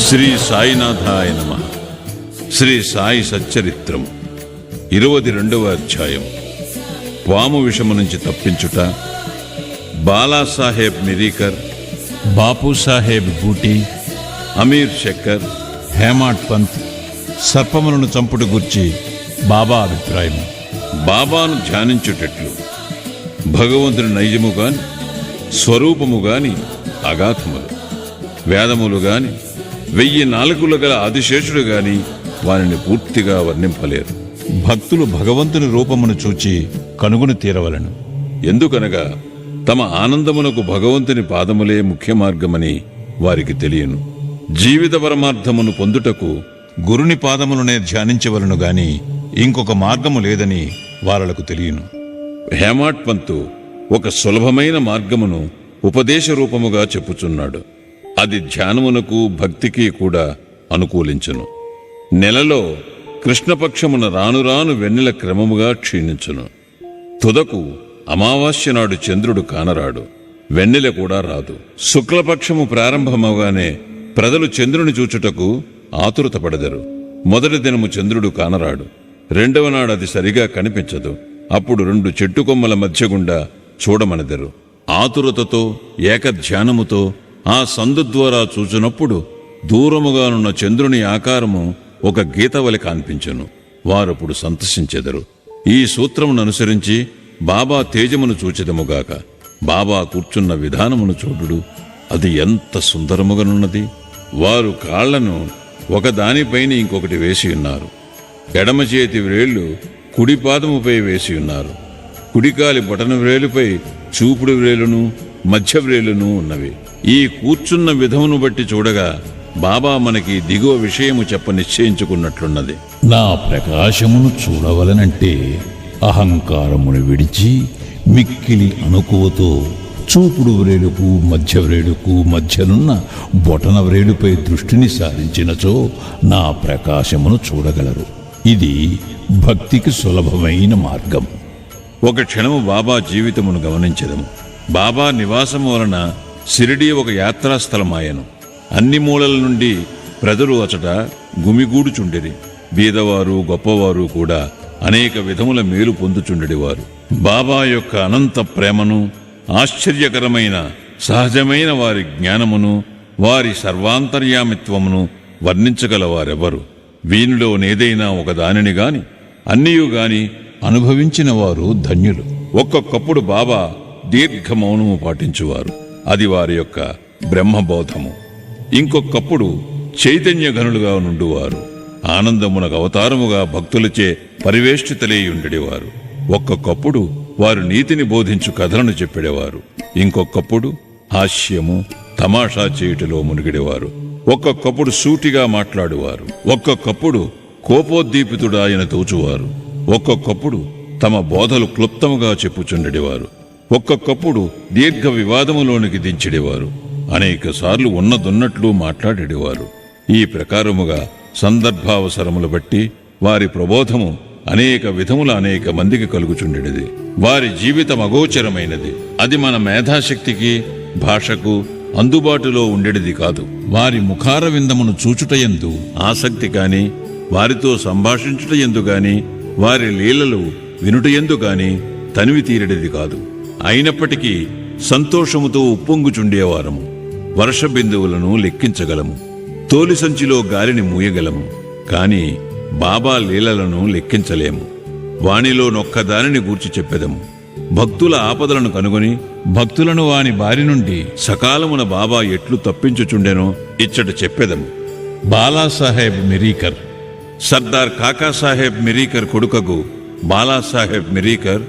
శ్రీ సాయినాథాయ నమః. శ్రీ సాయి సచ్చరిత్రం 22వ అధ్యాయం. పాము విషము నుంచి తప్పించుట. బాలాసాహెబ్ మిరీకర్, బాపూసాహెబ్ బూటీ, అమీర్ శక్కర్, హేమాడ్ పంత్ సర్పములను చంపుడు గూర్చి బాబా అభిప్రాయం. బాబాను ధ్యానించుటట్లు. భగవంతుని నైజము గాని స్వరూపము గాని అగాధములు. వేదములు గాని 1000 నాలుకలు గల ఆదిశేషుడు గాని వారిని పూర్తిగా వర్ణింపలేరు. భక్తులు భగవంతుని రూపమును చూచి కనుగొని తీరవలను. ఎందుకనగా తమ ఆనందమునకు భగవంతుని పాదములే ముఖ్య మార్గమని వారికి తెలియను. జీవిత పరమార్థమును పొందుటకు గురుని పాదములనే ధ్యానించవలను గాని ఇంకొక మార్గము లేదని వారలకు తెలియను. హేమాడ్ పంతు ఒక సులభమైన మార్గమును ఉపదేశ రూపముగా చెప్పుచున్నాడు. అది ధ్యానమునకు భక్తికి కూడా అనుకూలించును. నెలలో కృష్ణపక్షమున రాను రాను వెన్నెల క్రమముగా క్షీణించును. తుదకు అమావాస్య నాడు చంద్రుడు కానరాడు, వెన్నెల కూడా రాదు. శుక్లపక్షము ప్రారంభమవగానే ప్రజలు చంద్రుని చూచుటకు ఆతురతపడెదరు. మొదటి దినము చంద్రుడు కానరాడు, రెండవ నాడు అది సరిగా కనిపించదు. అప్పుడు 2 చెట్టు కొమ్మల మధ్య గుండా చూడమనెదరు. ఆతురతతో ఏకధ్యానముతో ఆ సందు ద్వారా చూచునప్పుడు దూరముగానున్న చంద్రుని ఆకారము ఒక గీత వలె కాన్పించెను. వారప్పుడు సంతసించెదరు. ఈ సూత్రమును అనుసరించి బాబా తేజమును చూచెదముగాక. బాబా కూర్చున్న విధానమును చూడుడు, అది ఎంత సుందరముగానున్నది. వారు కాళ్లను ఒకదానిపైన ఇంకొకటి వేసి ఉన్నారు. ఎడమ చేతి వ్రేళ్లు కుడి పాదముపై వేసి ఉన్నారు. కుడికాలి బొటన వ్రేలుపై చూపుడు వ్రేలును మధ్య వ్రేలును ఉన్నవి. ఈ కూర్చున్న విధమును బట్టి చూడగా బాబా మనకి దిగువ విషయము చెప్ప నిశ్చయించుకున్నట్లున్నది. నా ప్రకాశమును చూడవలనంటే అహంకారమును విడిచి మిక్కిలి అనుకువతో చూపుడు వ్రేలుకు మధ్య వ్రేలుకు మధ్యనున్న బొటన వ్రేలుపై దృష్టిని సారించినచో నా ప్రకాశమును చూడగలరు. ఇది భక్తికి సులభమైన మార్గం. ఒక క్షణము బాబా జీవితమును గమనించెదము. బాబా నివాసము వలన షిరిడీ ఒక యాత్రాస్థలమాయను. అన్ని మూలల నుండి ప్రజలు అచట గుమిగూడుచుండిరి. బీదవారు గొప్పవారు కూడా అనేక విధముల మేలు పొందుచుండెడివారు. బాబా యొక్క అనంత ప్రేమను, ఆశ్చర్యకరమైన సహజమైన వారి జ్ఞానమును, వారి సర్వాంతర్యామిత్వమును వర్ణించగలవారెవరు? వీనిలోనేదైనా ఒక దానిని గాని అన్నియు గాని అనుభవించిన వారు ధన్యులు. ఒక్కొక్కప్పుడు బాబా దీర్ఘ మౌనము పాటించువారు. అది వారి యొక్క బ్రహ్మబోధము. ఇంకొకప్పుడు చైతన్య ఘనులుగా నుండువారు. ఆనందమునకు అవతారముగా భక్తులచే పరివేష్టితలేయుండెడివారు. ఒక్కొక్కప్పుడు వారు నీతిని బోధించు కథలను చెప్పెడేవారు. ఇంకొకప్పుడు హాస్యము తమాషా చేయుటలో మునిగిడేవారు. ఒక్కొక్కప్పుడు సూటిగా మాట్లాడువారు. ఒక్కొక్కప్పుడు కోపోద్దీపితుడాయన తోచువారు. ఒక్కొక్కప్పుడు తమ బోధలు క్లుప్తముగా చెప్పుచుండెడివారు. ఒక్కొక్కప్పుడు దీర్ఘ వివాదములోనికి దించెడివారు. అనేక సార్లు ఉన్నదున్నట్లు మాట్లాడేవారు. ఈ ప్రకారముగా సందర్భావసరములు బట్టి వారి ప్రబోధము అనేక విధముల అనేక మందికి కలుగుచుండెడిది. వారి జీవితం అగోచరమైనది. అది మన మేధాశక్తికి భాషకు అందుబాటులో ఉండేది కాదు. వారి ముఖార విందమును చూచుటయందు ఆసక్తి కాని, వారితో సంభాషించుటయందు గాని, వారి లీలలు వినుటయందు గాని తనివి తీరడిది కాదు. అయినప్పటికీ సంతోషముతో ఉప్పొంగుచుండేవారము. వర్ష బిందువులను లెక్కించగలము. తోలి సంచిలో గాలిని మూయగలము. కాని బాబా లీలలను లెక్కించలేము. వానిలో నొక్కదానిని గూర్చి చెప్పెదము. భక్తుల ఆపదలను కనుగొని భక్తులను వాని బారి నుండి సకాలమున బాబా ఎట్లు తప్పించుచుండెనో ఇచ్చట చెప్పెదము. బాలాసాహెబ్ మిరీకర్. సర్దార్ కాకాసాహెబ్ మిరీకర్ కొడుకగు బాలాసాహెబ్ మిరీకర్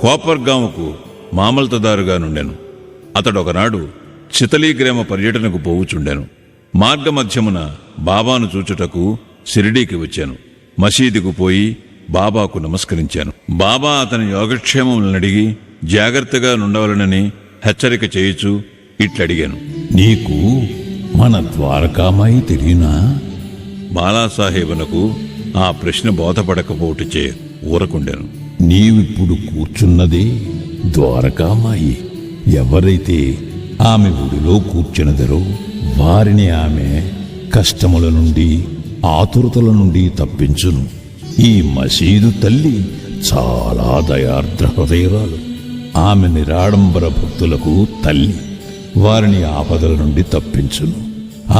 కోపర్గాముకు మామల్తదారుగా నుండెను. అతడొకనాడు చితలీగ్రామ పర్యటనకు పోవుచుండెను. మార్గమధ్యమున బాబాను చూచుటకు షిరిడీకి వచ్చాను. మసీదుకు పోయి బాబాకు నమస్కరించాను. బాబా అతని యోగక్షేమములను అడిగి జాగ్రత్తగా నుండవలనని హెచ్చరిక చేయుచు ఇట్లడిగాను. నీకు మన ద్వారకామాయి తెలియనా? బాలాసాహెబునకు ఆ ప్రశ్న బోధపడకపోటుచే ఊరకుండెను. నీవిప్పుడు కూర్చున్నదే ద్వారకామాయి. ఎవరైతే ఆమె ఒడిలో కూర్చున్నదరో వారిని ఆమె కష్టముల నుండి ఆతురతల నుండి తప్పించును. ఈ మసీదు తల్లి చాలా దయార్ద్ర హృదయరాలు. ఆమె నిరాడంబర భక్తులకు తల్లి. వారిని ఆపదల నుండి తప్పించును.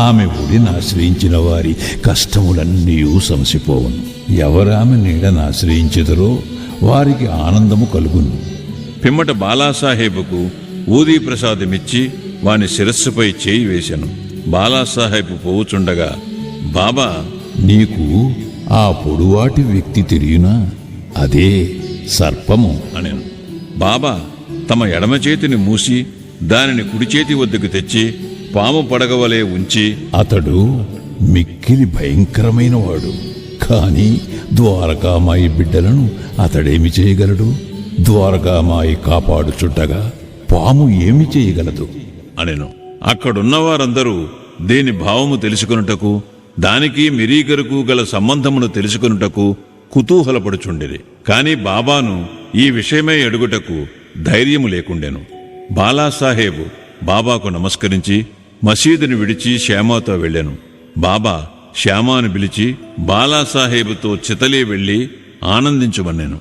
ఆమె ఒడిని ఆశ్రయించిన వారి కష్టములన్నీ సమసిపోవును. ఎవరామె నీడను ఆశ్రయించెదరో వారికి ఆనందము కలుగును. పిమ్మట బాలాసాహెబుకు ఊదీ ప్రసాదమిచ్చి వాని శిరస్సుపై చేయి వేశాను. బాలాసాహెబు పోవుచుండగా బాబా, నీకు ఆ పొడువాటి వ్యక్తి తెలియనా? అదే సర్పము అనెను. బాబా తమ ఎడమ చేతిని మూసి దానిని కుడి చేతి వద్దకు తెచ్చి పాము పడగవలే ఉంచి, అతడు మిక్కిలి భయంకరమైన వాడు. కాని ద్వారకామాయి బిడ్డలను అతడేమి చేయగలడు? ద్వారకామాయి కాపాడుచుట్టగా పాము ఏమి చేయగలదు అనెను. అక్కడున్న వారందరూ దీని భావము తెలుసుకొనుటకు, దానికి మిరీకరుకు గల సంబంధమును తెలుసుకొనుటకు కుతూహలపడుచుండిరి. కాని బాబాను ఈ విషయమై అడుగుటకు ధైర్యము లేకుండెను. బాలాసాహెబు బాబాకు నమస్కరించి మసీదుని విడిచి శ్యామాతో వెళ్ళాను. బాబా శ్యామాను పిలిచి బాలాసాహెబుతో చితలీ వెళ్లి ఆనందించమన్నాను.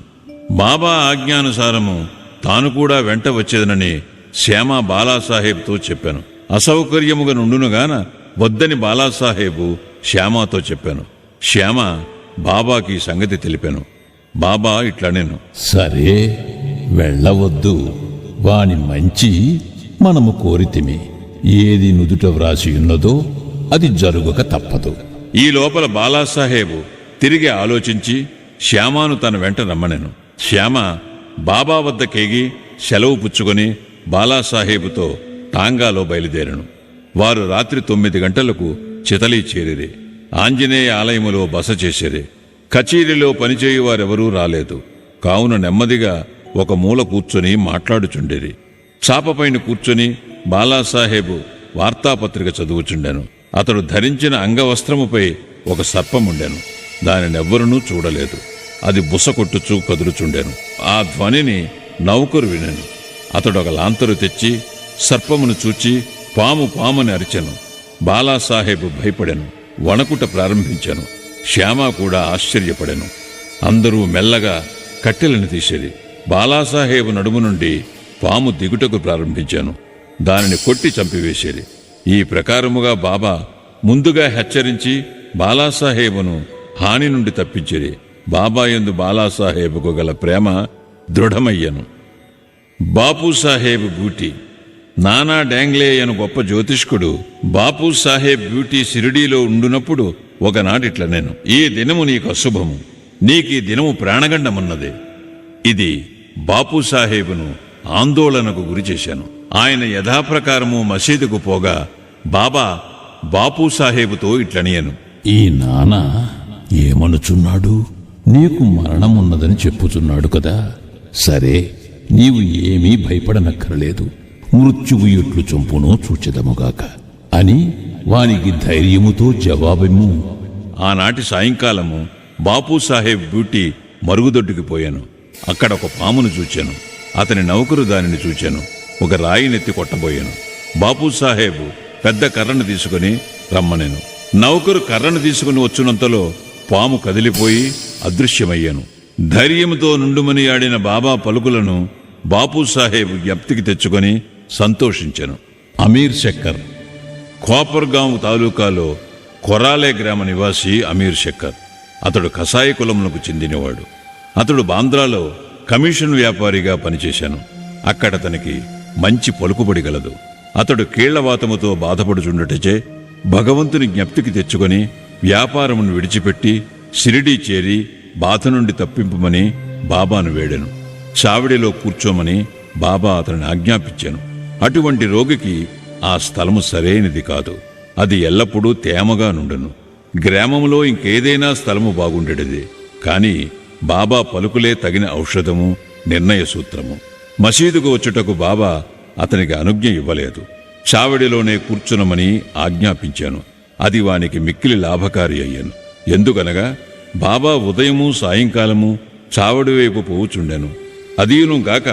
బాబా ఆజ్ఞానుసారము తాను కూడా వెంట వచ్చేదనని శ్యామ బాలాసాహెబ్తో చెప్పాను. అసౌకర్యముగా నుండునుగాన వద్దని బాలాసాహెబు శ్యామాతో చెప్పాను. శ్యామ బాబాకి సంగతి తెలిపాను. బాబా ఇట్లనేను, సరే, వెళ్ళవద్దు. వాని మంచి మనము కోరితిమి. ఏది నుదుట వ్రాసి ఉన్నదో అది జరుగుక తప్పదు. ఈ లోపల బాలాసాహెబు తిరిగి ఆలోచించి శ్యామాను తన వెంట రమ్మనెను. శ్యామ బాబా వద్ద కేగి సెలవు పుచ్చుకొని బాలాసాహెబుతో టాంగాలో బయలుదేరను. వారు రాత్రి 9 గంటలకు చితలీ చేరిరి. ఆంజనేయ ఆలయములో బస చేసిరి. కచేరీలో పనిచేయువారెవరూ రాలేదు. కావున నెమ్మదిగా ఒక మూల కూర్చొని మాట్లాడుచుండిరి. చాపపైన కూర్చొని బాలాసాహెబు వార్తాపత్రిక చదువుచుండెను. అతడు ధరించిన అంగవస్త్రముపై ఒక సర్పముండెను. దానినెవ్వరునూ చూడలేదు. అది బుస కొట్టుచూ కదులుచుండెను. ఆ ధ్వనిని నౌకరు వినెను. అతడు ఒక లాంతరు తెచ్చి సర్పమును చూచి పాము పాముని అరిచెను. బాలాసాహెబు భయపడెను, వణకుట ప్రారంభించెను. శ్యామ కూడా ఆశ్చర్యపడెను. అందరూ మెల్లగా కట్టెలను తీసేది. బాలాసాహెబు నడుము నుండి పాము దిగుటకు ప్రారంభించాను. దానిని కొట్టి చంపివేసేది. ఈ ప్రకారముగా బాబా ముందుగా హెచ్చరించి బాలాసాహెబును హాని నుండి తప్పించిరి. బాబా యందు బాలాసాహెబుకు గల ప్రేమ దృఢమయ్యను. బాపూసాహెబ్ బ్యూటీ. నానా డాంగ్లే అను గొప్ప జ్యోతిష్కుడు బాపూసాహెబ్ బ్యూటీ షిరిడీలో ఉండునప్పుడు ఒకనాటిట్ల నేను, ఈ దినము నీకు అశుభము, నీకీ దినము ప్రాణగండమున్నది. ఇది బాపూసాహెబును ఆందోళనకు గురిచేశాను. ఆయన యథాప్రకారము మసీదుకు పోగా బాబా బాపూసాహెబుతో ఇట్లనియను, ఈ నాన్న ఏమనుచున్నాడు? నీకు మరణమున్నదని చెప్పుచున్నాడు కదా. సరే, నీవు ఏమీ భయపడనక్కరలేదు. మృత్యువు ఎట్లు చంపునో చూచెదముగాక అని వానికి ధైర్యముతో జవాబిమ్ము. ఆనాటి సాయంకాలము బాపూసాహెబ్ బ్యూటీ మరుగుదొడ్డుకి పోయాను. అక్కడ ఒక పామును చూచాను. అతని నౌకరు దానిని చూచాను. ఒక రాయినెత్తి కొట్టబోయాను. బాపూసాహెబు పెద్ద కర్రను తీసుకుని రమ్మనెను. నౌకరు కర్రను తీసుకుని వచ్చునంతలో పాము కదిలిపోయి అదృశ్యమయ్యాను. ధైర్యముతో నుండుమని ఆడిన బాబా పలుకులను బాపూసాహెబు జ్ఞప్తికి తెచ్చుకొని సంతోషించెను. అమీర్ శక్కర్. కోపర్గాం తాలూకాలో కొరాలే గ్రామ నివాసి అమీర్ శక్కర్. అతడు కసాయి కులములకు చెందినవాడు. అతడు బాంద్రాలో కమిషన్ వ్యాపారిగా పనిచేశాను. అక్కడతనికి మంచి పలుకుబడి గలదు. అతడు కీళ్లవాతముతో బాధపడుచుండుటచే భగవంతుని జ్ఞప్తికి తెచ్చుకొని వ్యాపారమును విడిచిపెట్టి షిరిడీ చేరి బాధ నుండి తప్పింపమని బాబాను వేడెను. చావిడిలో కూర్చోమని బాబా అతనిని ఆజ్ఞాపించాను. అటువంటి రోగికి ఆ స్థలము సరైనది కాదు. అది ఎల్లప్పుడూ తేమగా నుండును. గ్రామంలో ఇంకేదైనా స్థలము బాగుండేది. కాని బాబా పలుకులే తగిన ఔషధము, నిర్ణయ సూత్రము. మసీదుకు వచ్చుటకు బాబా అతనికి అనుజ్ఞ ఇవ్వలేదు. చావడిలోనే కూర్చునమని ఆజ్ఞాపించాను. అది వానికి మిక్కిలి లాభకారి అయ్యాను. ఎందుకనగా బాబా ఉదయము సాయంకాలము చావడి వైపు పోవుచుండెను. అదీను గాక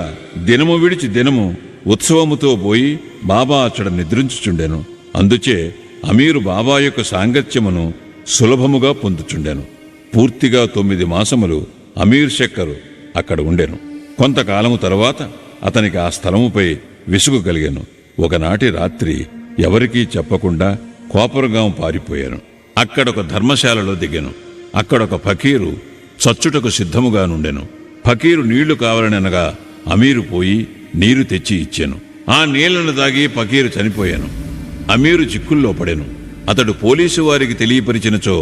దినము విడిచి దినము ఉత్సవముతో పోయి బాబా అచ్చడ నిద్రించుచుండెను. అందుచే అమీరు బాబా యొక్క సాంగత్యమును సులభముగా పొందుచుండెను. పూర్తిగా 9 మాసములు అమీర్ శక్కరు అక్కడ ఉండెను. కొంతకాలము తరువాత అతనికి ఆ స్థలముపై విసుగు కలిగెను. ఒకనాటి రాత్రి ఎవరికీ చెప్పకుండా కోపరగాం పారిపోయాను. అక్కడొక ధర్మశాలలో దిగాను. అక్కడొక ఫకీరు చచ్చుటకు సిద్ధముగా నుండెను. ఫకీరు నీళ్లు కావాలనగా అమీరు పోయి నీరు తెచ్చి ఇచ్చాను. ఆ నీళ్లను తాగి ఫకీరు చనిపోయాను. అమీరు చిక్కుల్లో పడెను. అతడు పోలీసు వారికి తెలియపరిచినచో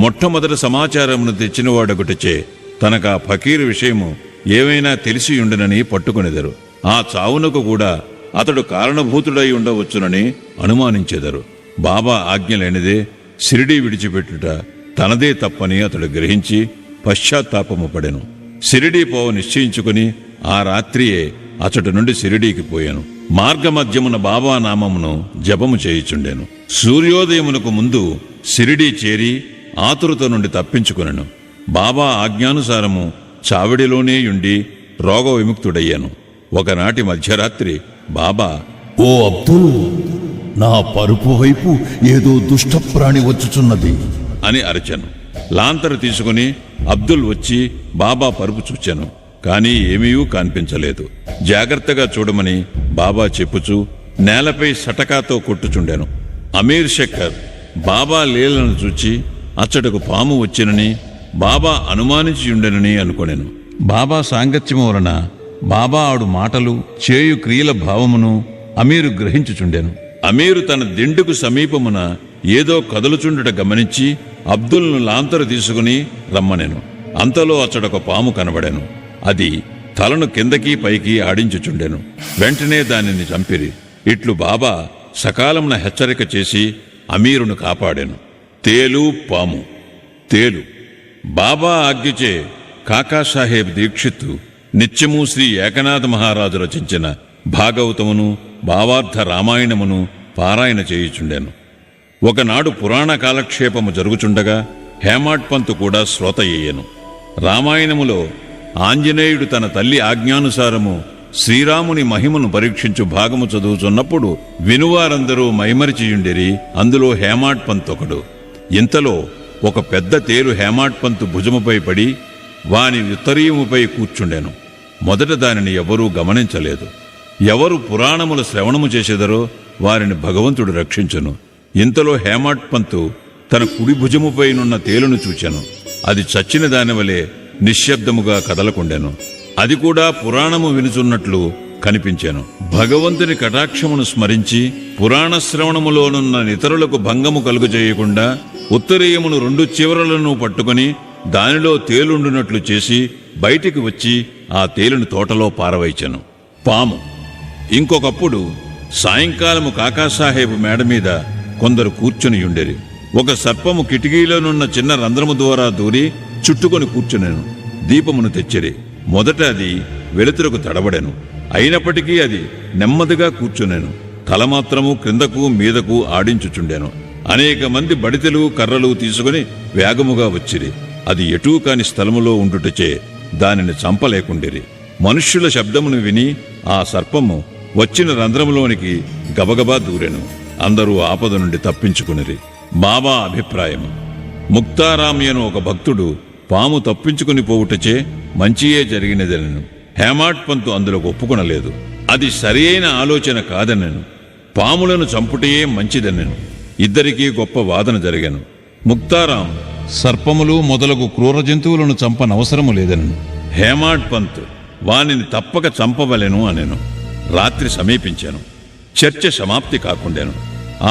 మొట్టమొదటి సమాచారమును తెచ్చినవాడొకటిచే తనకా ఫకీరు విషయము ఏమైనా తెలిసియుండెనని పట్టుకొనెదరు. ఆ చావునకు కూడా అతడు కారణభూతుడై ఉండవచ్చునని అనుమానించెదరు. బాబా ఆజ్ఞ లేనిదే షిరిడీ విడిచిపెట్టుట తనదే తప్పని అతడు గ్రహించి పశ్చాత్తాపము పడెను. షిరిడీ పోవ నిశ్చయించుకుని ఆ రాత్రియే అచట నుండి షిరిడీకి పోయాను. మార్గమధ్యమున బాబా నామమును జపము చేయుచుండెను. సూర్యోదయమునకు ముందు షిరిడీ చేరి ఆతురత నుండి తప్పించుకొనెను. బాబా ఆజ్ఞానుసారము చావిడిలోనే యుండి రోగ విముక్తుడయ్యాను. ఒకనాటి మధ్యరాత్రి బాబా, ఓ అబ్దుల్, నా పరుపు వైపు ఏదో దుష్టప్రాణి వచ్చుచున్నది అని అరిచాను. లాంతరు తీసుకుని అబ్దుల్ వచ్చి బాబా పరుపు చూచాను. కానీ ఏమీ కనిపించలేదు. జాగ్రత్తగా చూడమని బాబా చెప్పుచూ నేలపై సటకాతో కొట్టుచుండెను. అమీర్ శక్కర్ బాబా లీలను చూచి అచ్చటకు పాము వచ్చినని బాబా అనుమానించి ఉండెనని అనుకొనెను. బాబా సాంగత్యము వలన బాబా ఆడు మాటలు చేయు క్రియల భావమును అమీరు గ్రహించుచుండెను. అమీరు తన దిండుకు సమీపమున ఏదో కదులుచుండుట గమనించి అబ్దుల్ను లాంతరు తీసుకుని రమ్మనెను. అంతలో అచ్చడొక పాము కనబడెను. అది తలను కిందకి పైకి ఆడించుచుండెను. వెంటనే దానిని చంపిరి. ఇట్లు బాబా సకాలమున హెచ్చరిక చేసి అమీరును కాపాడెను. తేలు పాము. తేలు బాబా ఆజ్ఞచే కాకాసాహెబ్ దీక్షిత్ నిత్యము శ్రీ ఏకనాథ మహారాజు రచించిన భాగవతమును భావార్థ రామాయణమును పారాయణ చేయుచుండెను. ఒకనాడు పురాణ కాలక్షేపము జరుగుచుండగా హేమాడ్ పంతు కూడా శ్రోత అయ్యెను. రామాయణములో ఆంజనేయుడు తన తల్లి ఆజ్ఞానుసారము శ్రీరాముని మహిమను పరీక్షించు భాగము చదువుచున్నప్పుడు వినువారందరూ మైమరిచియుండిరి. అందులో హేమాడ్ పంత్ ఒకడు. ఇంతలో ఒక పెద్ద తేలు హేమాడ్ పంతు భుజముపై పడి వాని ఉత్తరీయముపై కూర్చుండెను. మొదట దానిని ఎవరూ గమనించలేదు. ఎవరు పురాణముల శ్రవణము చేసేదరో వారిని భగవంతుడు రక్షించును. ఇంతలో హేమాడ్ పంతు తన కుడి భుజముపైనున్న తేలును చూచెను. అది చచ్చిన దానివలే నిశ్శబ్దముగా కదలకుండెను. అది కూడా పురాణము వినుచున్నట్లు కనిపించెను. భగవంతుని కటాక్షమును స్మరించి పురాణ శ్రవణములోనున్న ఇతరులకు భంగము కలుగజేయకుండా ఉత్తరీయమును 2 చివరలను పట్టుకుని దానిలో తేలుండునట్లు చేసి బయటికి వచ్చి ఆ తేలును తోటలో పారవైచెను. పాము. ఇంకొకప్పుడు సాయంకాలము కాకాసాహెబ్ మేడ మీద కొందరు కూర్చునియుండెరి. ఒక సర్పము కిటికీలోనున్న చిన్న రంధ్రము ద్వారా దూరి చుట్టుకొని కూర్చునెను. దీపమును తెచ్చిరి. మొదట అది వెలుతురుకు తడబడెను. అయినప్పటికీ అది నెమ్మదిగా కూర్చునెను. తల మాత్రము క్రిందకు మీదకు ఆడించుచుండెను. అనేక మంది బడితెలు కర్రలు తీసుకుని వేగముగా వచ్చిరి. అది ఎటూ కాని స్థలములో ఉండుటచే దానిని చంపలేకుండిరి. మనుష్యుల శబ్దమును విని ఆ సర్పము వచ్చిన రంధ్రములోనికి గబగబా దూరెను. అందరూ ఆపద నుండి తప్పించుకునిరి. బాబా అభిప్రాయం: ముక్తారామ్యను ఒక భక్తుడు పాము తప్పించుకుని పోవుటచే మంచియే జరిగినదనెను. హేమాడ్ పంతు అందులో ఒప్పుకొనలేదు. అది సరి అయిన ఆలోచన కాదనెను. పాములను చంపుటయే మంచిదనెను. ఇద్దరికీ గొప్ప వాదన జరిగెను. ముక్తారాం సర్పములు మొదలగు క్రూర జంతువులను చంపనవసరము లేదనెను. హేమాడ్ పంత్ వానిని తప్పక చంపవలెను అనెను. రాత్రి సమీపించాను. చర్చ సమాప్తి కాకుండాను.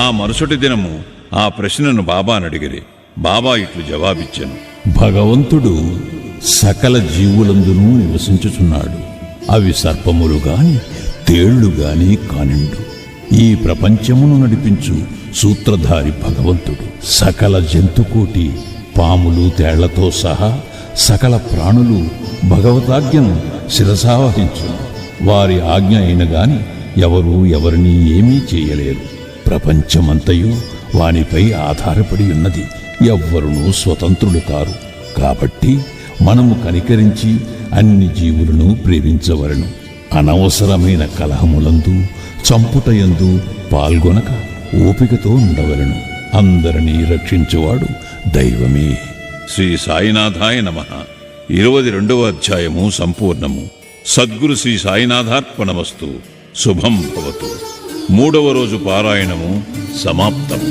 ఆ మరుసటి దినము ఆ ప్రశ్నను బాబానడిగిరి. బాబా ఇట్లు జవాబిచ్చాను: భగవంతుడు సకల జీవులందునూ నివసించుచున్నాడు. అవి సర్పములు గాని తేళ్లు గాని కానిండు. ఈ ప్రపంచమును నడిపించు సూత్రధారి భగవంతుడు. సకల జంతుకోటి పాములు తేళ్లతో సహా సకల ప్రాణులు భగవతాజ్ఞను శిరసావహించు. వారి ఆజ్ఞ అయిన గాని ఎవరూ ఎవరినీ ఏమీ చేయలేరు. ప్రపంచమంతయు వానిపై ఆధారపడి ఉన్నది. ఎవ్వరునూ స్వతంత్రులు కారు. కాబట్టి మనము కనికరించి అన్ని జీవులను ప్రేమించవలను. అనవసరమైన కలహములందు చంపుటయందు పాల్గొనక ఓపికతో ఉండవలను. అందరినీ రక్షించువాడు దైవమే. శ్రీ సాయినాథాయ నమః. 22వ అధ్యాయము సంపూర్ణము. సద్గురు శ్రీ సాయినాథార్పణమస్తు. శుభం భవతు. 3వ రోజు పారాయణము సమాప్తం.